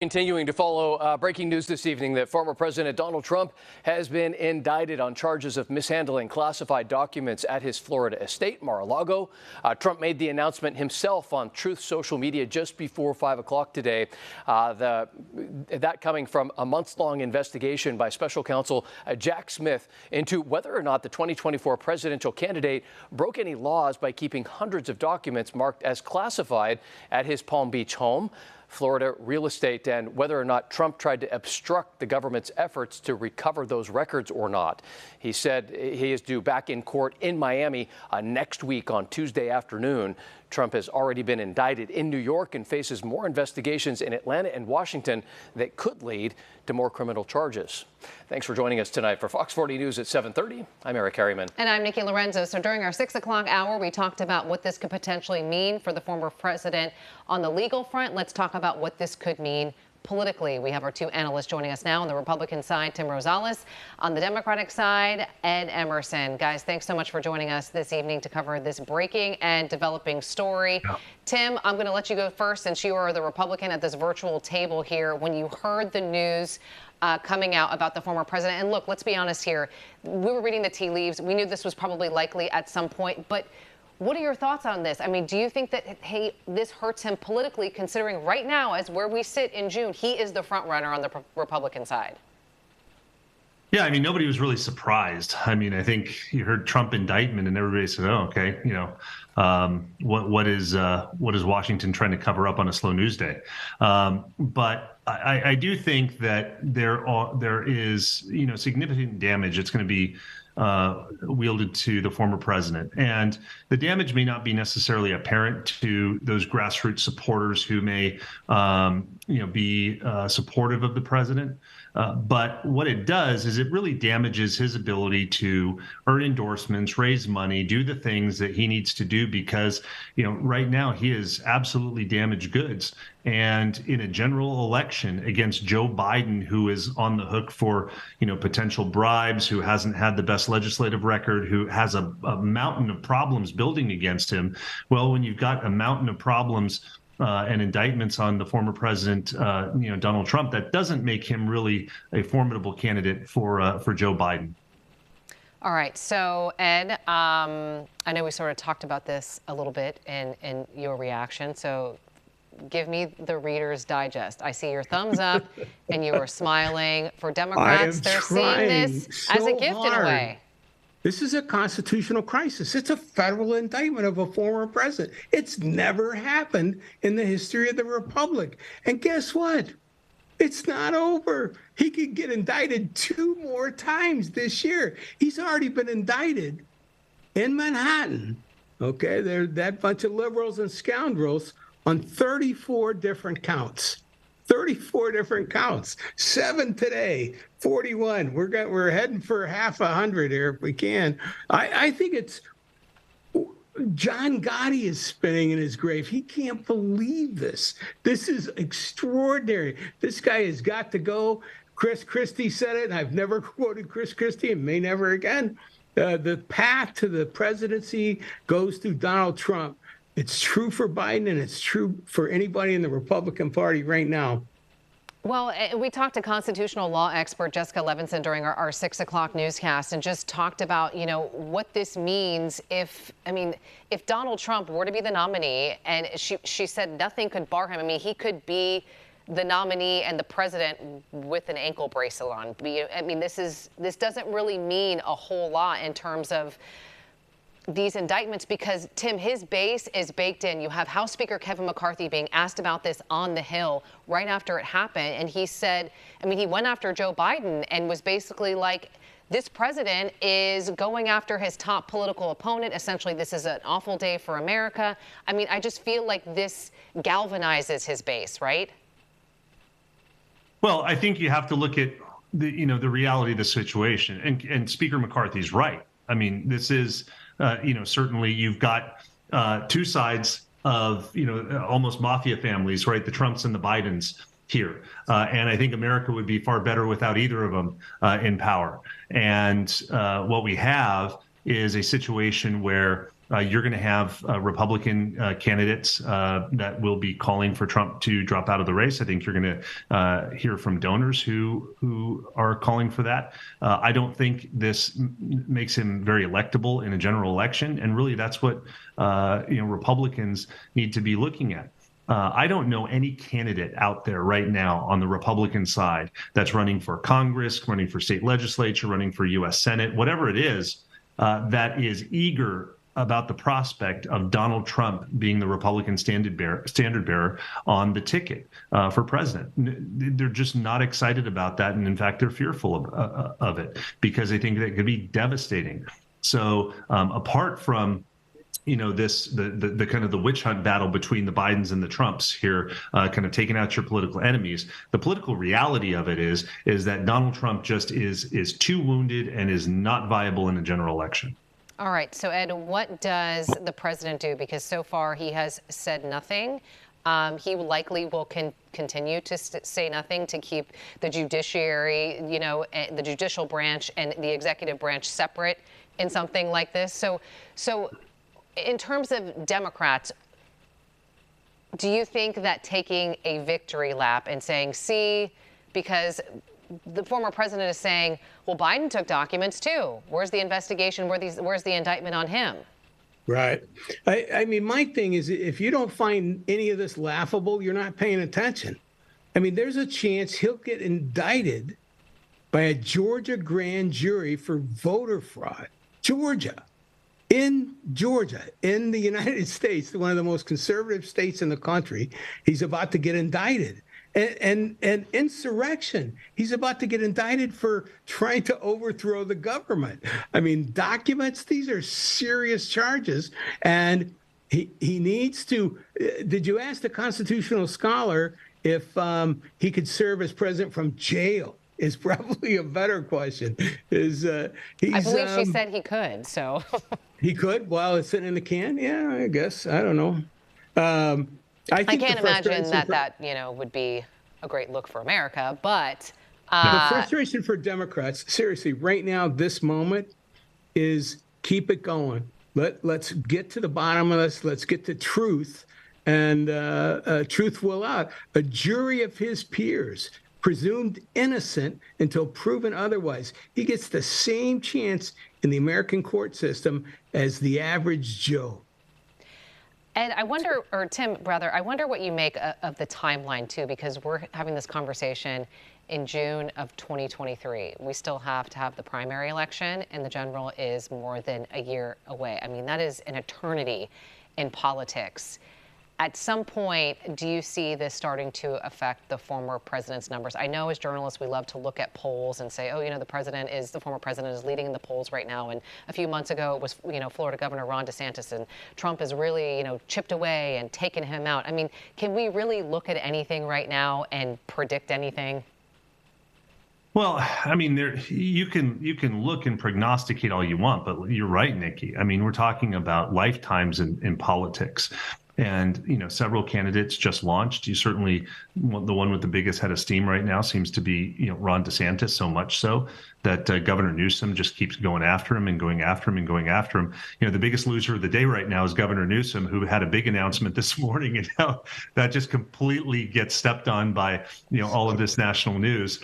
Continuing to follow breaking news this evening that former President Donald Trump has been indicted on charges of mishandling classified documents at his Florida estate, Mar-a-Lago. Trump made the announcement himself on Truth social media just before 5 o'clock today. That coming from a months-long investigation by special counsel Jack Smith into whether or not the 2024 presidential candidate broke any laws by keeping hundreds of documents marked as classified at his Palm Beach home, Florida real estate, and whether or not Trump tried to obstruct the government's efforts to recover those records or not. He said he is due back in court in Miami next week on Tuesday afternoon. Trump has already been indicted in New York and faces more investigations in Atlanta and Washington that could lead to more criminal charges. Thanks for joining us tonight for Fox 40 News at 7:30. I'm Eric Harriman. And I'm Nikki Lorenzo. So during our 6 o'clock hour, we talked about what this could potentially mean for the former president on the legal front. Let's talk about what this could mean politically. We have our two analysts joining us now. On the Republican side, Tim Rosales. On the Democratic side, Ed Emerson. Guys, thanks so much for joining us this evening to cover this breaking and developing story. Yeah. Tim, I'm going to let you go first since you are the Republican at this virtual table here. When you heard the news coming out about the former president, and look, let's be honest here. We were reading the tea leaves. We knew this was probably likely at some point, but what are your thoughts on this? I mean, do you think that, hey, this hurts him politically, considering right now, as where we sit in June, he is the front runner on the Republican side? Yeah, I mean, nobody was really surprised. I mean, I think you heard Trump indictment and everybody said, oh, okay, you know, what is Washington trying to cover up on a slow news day? But I do think that there is, you know, significant damage. It's going to be wielded to the former president. And the damage may not be necessarily apparent to those grassroots supporters who may, be supportive of the president. But what it does is it really damages his ability to earn endorsements, raise money, do the things that he needs to do because, you know, right now he is absolutely damaged goods. And in a general election against Joe Biden, who is on the hook for, you know, potential bribes, who hasn't had the best legislative record, who has a mountain of problems building against him. Well, when you've got a mountain of problems and indictments on the former president, Donald Trump, that doesn't make him really a formidable candidate for Joe Biden. All right. So, Ed, I know we sort of talked about this a little bit in your reaction. So give me the Reader's Digest. I see your thumbs up and you are smiling. For Democrats, they're seeing this as a gift in a way. This is a constitutional crisis. It's a federal indictment of a former president. It's never happened in the history of the Republic. And guess what? It's not over. He could get indicted 2 more times this year. He's already been indicted in Manhattan. Okay, they're that bunch of liberals and scoundrels on 34 different counts. 34 different counts, 7 today, 41. We're heading for half 100 here if we can. I think it's John Gotti is spinning in his grave. He can't believe this. This is extraordinary. This guy has got to go. Chris Christie said it, and I've never quoted Chris Christie and may never again. The path to the presidency goes through Donald Trump. It's true for Biden, and it's true for anybody in the Republican Party right now. Well, we talked to constitutional law expert Jessica Levinson during our 6 o'clock newscast and just talked about, you know, what this means if Donald Trump were to be the nominee, and she said nothing could bar him. I mean, he could be the nominee and the president with an ankle bracelet on. I mean, this doesn't really mean a whole lot in terms of these indictments because, Tim, his base is baked in. You have House Speaker Kevin McCarthy being asked about this on the Hill right after it happened. And he said, I mean, he went after Joe Biden and was basically like, this president is going after his top political opponent. Essentially, this is an awful day for America. I mean, I just feel like this galvanizes his base, right? Well, I think you have to look at the reality of the situation. And Speaker McCarthy's right. I mean, this is, certainly you've got 2 sides of, almost mafia families, right? The Trumps and the Bidens here. And I think America would be far better without either of them in power. And what we have is a situation where You're going to have Republican candidates that will be calling for Trump to drop out of the race. I think you're going to hear from donors who are calling for that. I don't think this makes him very electable in a general election, and really that's what Republicans need to be looking at. I don't know any candidate out there right now on the Republican side that's running for Congress, running for state legislature, running for U.S. Senate, whatever it is, that is eager about the prospect of Donald Trump being the Republican standard bearer on the ticket for president. They're just not excited about that. And in fact, they're fearful of it because they think that it could be devastating. So apart from the kind of the witch hunt battle between the Bidens and the Trumps here, kind of taking out your political enemies. The political reality of it is that Donald Trump just is too wounded and is not viable in a general election. All right. So, Ed, what does the president do? Because so far he has said nothing. He likely will continue to say nothing to keep the judiciary, the judicial branch and the executive branch separate in something like this. So in terms of Democrats, do you think that taking a victory lap and saying, see, because the former president is saying, well, Biden took documents too. Where's the investigation? Where's the indictment on him? Right. I mean, my thing is, if you don't find any of this laughable, you're not paying attention. I mean, there's a chance he'll get indicted by a Georgia grand jury for voter fraud. In Georgia, in the United States, one of the most conservative states in the country, he's about to get indicted. And insurrection, he's about to get indicted for trying to overthrow the government. I mean, documents, these are serious charges. And he needs to, did you ask the constitutional scholar if he could serve as president from jail? Is probably a better question. I believe she said he could, so. He could while it's sitting in the can? Yeah, I guess. I don't know. I can't imagine that would be a great look for America, but. The frustration for Democrats, seriously, right now, this moment, is keep it going. Let's get to the bottom of this. Let's get to truth, and truth will out. A jury of his peers, presumed innocent until proven otherwise. He gets the same chance in the American court system as the average Joe. Ed, I wonder, or Tim, rather, I wonder what you make of the timeline, too, because we're having this conversation in June of 2023. We still have to have the primary election, and the general is more than a year away. I mean, that is an eternity in politics. At some point, do you see this starting to affect the former president's numbers? I know as journalists, we love to look at polls and say, oh, the former president is leading in the polls right now. And a few months ago, it was, Florida Governor Ron DeSantis, and Trump has really, chipped away and taken him out. I mean, can we really look at anything right now and predict anything? Well, I mean, you can look and prognosticate all you want, but you're right, Nikki. I mean, we're talking about lifetimes in politics. And, several candidates just launched. You certainly, the one with the biggest head of steam right now seems to be, Ron DeSantis, so much so that Governor Newsom just keeps going after him and going after him and going after him. The biggest loser of the day right now is Governor Newsom, who had a big announcement this morning, and now that just completely gets stepped on by, all of this national news.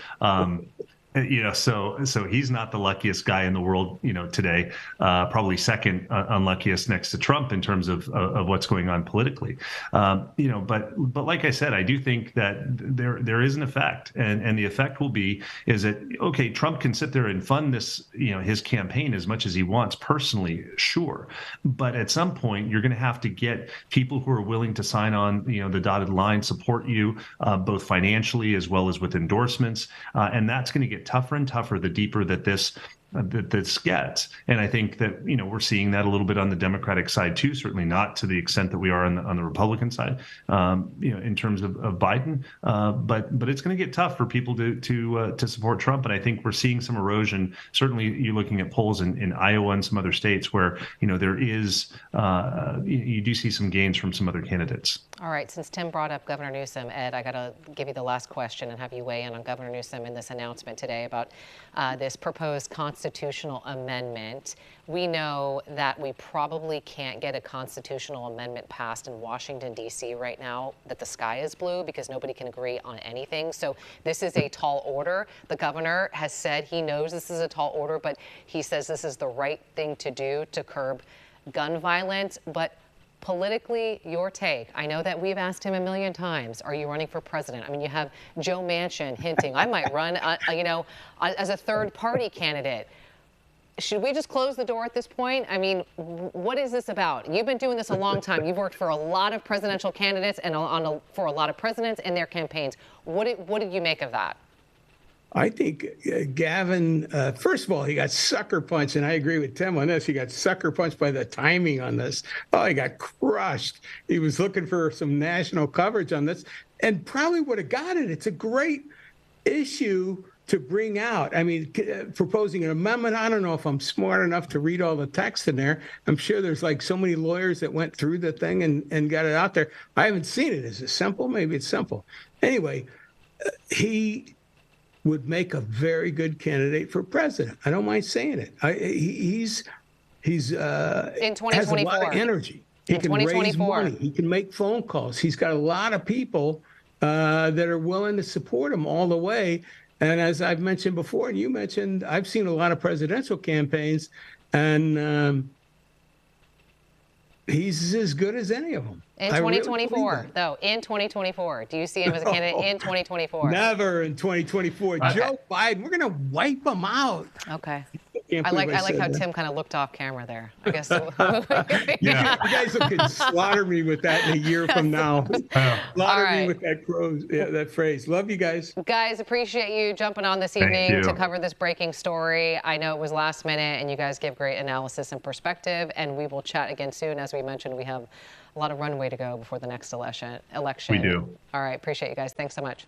So he's not the luckiest guy in the world, today, probably second unluckiest next to Trump in terms of what's going on politically. But like I said, I do think that there is an effect, and the effect will be is that, okay, Trump can sit there and fund this, his campaign as much as he wants personally, sure. But at some point, you're going to have to get people who are willing to sign on, the dotted line, support you, both financially as well as with endorsements. And that's going to get tougher and tougher the deeper that this gets. And I think that, we're seeing that a little bit on the Democratic side too, certainly not to the extent that we are on the Republican side, in terms of Biden. But it's going to get tough for people to support Trump. And I think we're seeing some erosion. Certainly you're looking at polls in Iowa and some other states where, there is, you do see some gains from some other candidates. All right. Since Tim brought up Governor Newsom, Ed, I got to give you the last question and have you weigh in on Governor Newsom and this announcement today about this proposed constitutional constitutional amendment. We know that we probably can't get a constitutional amendment passed in Washington, D.C. right now, that the sky is blue, because nobody can agree on anything. So this is a tall order. The governor has said he knows this is a tall order, but he says this is the right thing to do to curb gun violence. But politically, your take. I know that we've asked him a million times, are you running for president? I mean, you have Joe Manchin hinting, I might run, as a third-party candidate. Should we just close the door at this point? I mean, what is this about? You've been doing this a long time. You've worked for a lot of presidential candidates and for a lot of presidents and their campaigns. What did you make of that? I think Gavin, first of all, he got sucker punched, and I agree with Tim on this. He got sucker punched by the timing on this. Oh, he got crushed. He was looking for some national coverage on this and probably would have got it. It's a great issue to bring out. I mean, proposing an amendment, I don't know if I'm smart enough to read all the text in there. I'm sure there's like so many lawyers that went through the thing and got it out there. I haven't seen it. Is it simple? Maybe it's simple. Anyway, he would make a very good candidate for president. I don't mind saying it. He's in 2024 has a lot of energy. He can raise money. He can make phone calls. He's got a lot of people that are willing to support him all the way. And as I've mentioned before, and you mentioned, I've seen a lot of presidential campaigns, and he's as good as any of them. In 2024, though, in 2024, do you see him as a candidate in 2024? Never in 2024. Okay. Joe Biden, we're going to wipe him out. Okay. I like how Tim kind of looked off camera there. I guess. Yeah. You guys can slaughter me with that in a year from now. Slaughter me with that phrase. Love you guys. Guys, appreciate you jumping on this evening to cover this breaking story. I know it was last minute, and you guys give great analysis and perspective. And we will chat again soon. As we mentioned, we have a lot of runway to go before the next election. We do. All right. Appreciate you guys. Thanks so much.